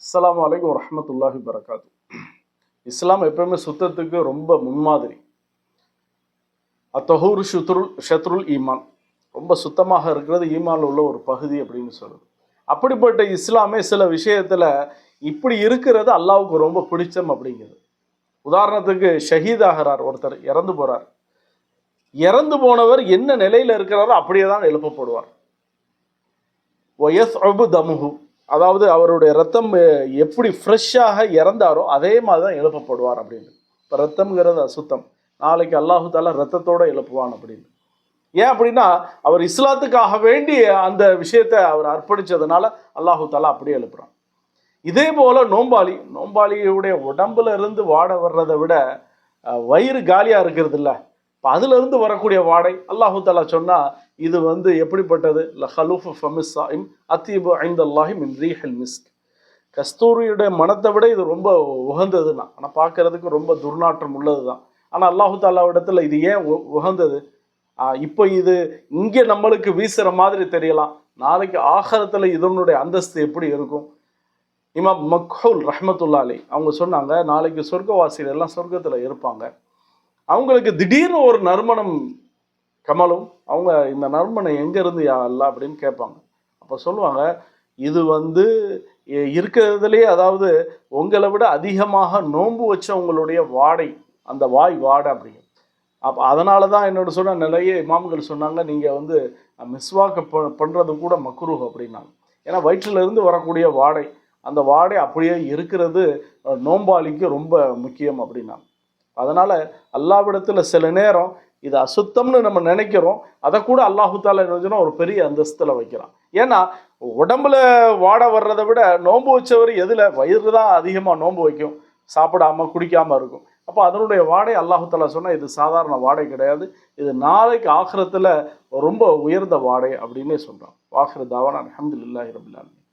அஸ்ஸலாமு அலைக்கும் வரஹ்மத்துல்லாஹி வரகாத்து. இஸ்லாம் எப்பவுமே சுத்தத்துக்கு ரொம்ப முன்மாதிரி. அத்தஹூரு ஷத்ருல் ஈமான், ரொம்ப சுத்தமாக இருக்கிறது ஈமான்ல உள்ள ஒரு பகுதி அப்படின்னு சொல்லுது. அப்படிப்பட்ட இஸ்லாமே சில விஷயத்துல இப்படி இருக்கிறது அல்லாஹ்வுக்கு ரொம்ப பிடிச்சம் அப்படிங்கிறது. உதாரணத்துக்கு ஷஹீத் ஆகிறார், ஒருத்தர் இறந்து போறார். இறந்து போனவர் என்ன நிலையில இருக்கிறாரோ அப்படியே தான் எழுப்பப்படுவார். வயஸ்அபு தமுஹு, அதாவது அவருடைய ரத்தம் எப்படி ஃப்ரெஷ்ஷாக இறந்தாரோ அதே மாதிரி தான் எழுப்பப்படுவார் அப்படின்னு. இப்போ ரத்தம்ங்கிறது அசுத்தம், நாளைக்கு அல்லாஹு தாலா ரத்தத்தோடு எழுப்புவான் அப்படின்னு. ஏன் அப்படின்னா அவர் இஸ்லாத்துக்காக வேண்டி அந்த விஷயத்தை அவர் அர்ப்பணித்ததுனால அல்லாஹு தாலா அப்படியே எழுப்புறான். இதே போல் நோம்பாளியுடைய உடம்புல இருந்து வாடை வர்றதை விட வயிறு காலியாக இருக்கிறது இல்லை, இப்போ அதுலேருந்து வரக்கூடிய வாடை அல்லாஹு தாலா சொன்னால் இது எப்படிப்பட்டது, லஹலூஃபு ஃபமிஸ் சாயிம் அத்தீபு ஐந்தல்லாஹி மின் ரீஹில் மிஸ்க். கஸ்தூரியுடைய மனத்தை விட இது ரொம்ப உகந்ததுன்னா, ஆனால் பார்க்கறதுக்கு ரொம்ப துர்நாற்றம் உள்ளது தான். ஆனால் அல்லாஹு தாலாவிடத்தில் இது ஏன் உகந்தது? இப்போ இது இங்கே நம்மளுக்கு வீசுகிற மாதிரி தெரியலாம், நாளைக்கு ஆகரத்தில் இதனுடைய அந்தஸ்து எப்படி இருக்கும்? இமாம் மக்ஹூல் ரஹ்மத்துல்லா அலை அவங்க சொன்னாங்க, நாளைக்கு சொர்க்கவாசிகள் எல்லாம் சொர்க்கத்தில் இருப்பாங்க, அவங்களுக்கு திடீர்னு ஒரு நறுமணம் கமலும், அவங்க இந்த நறுமணம் எங்கேருந்து யா அல்லா அப்படின்னு கேட்பாங்க. அப்போ சொல்லுவாங்க, இது இருக்கிறதுலே, அதாவது உங்களை விட அதிகமாக நோன்பு வச்சவங்களுடைய வாடை, அந்த வாய் வாடை அப்படிங்க. அப்போ அதனால தான் என்னோட சொன்ன நிறைய இமாம்கள் சொன்னாங்க, நீங்கள் மிஸ்வாக்க பண்ணுறது கூட மக்ரூஹ் அப்படின்னாங்க. ஏன்னா வயிற்றிலிருந்து வரக்கூடிய வாடை, அந்த வாடை அப்படியே இருக்கிறது நோம்பாளிக்கு ரொம்ப முக்கியம் அப்படின்னாங்க. அதனால் அல்லாஹ்விடத்தில் சில நேரம் இது அசுத்தம்னு நம்ம நினைக்கிறோம், அதை கூட அல்லாஹு தாலா என்ன ஒரு பெரிய அந்தஸ்தில் வைக்கிறான். ஏன்னா உடம்புல வாடை வர்றதை விட நோன்பு வச்சவர் எதில் வயிறு தான் அதிகமாக நோன்பு வைக்கும், சாப்பிடாமல் குடிக்காமல் இருக்கும். அப்போ அதனுடைய வாடை அல்லாஹு தாலா சொன்னால் இது சாதாரண வாடை கிடையாது, இது நாளைக்கு ஆகிரத்தில் ரொம்ப உயர்ந்த வாடை அப்படின்னே சொல்கிறான். வாஹிரு தாவானா அல்ஹம்துலில்லாஹி ரப்பில் ஆலமீன்.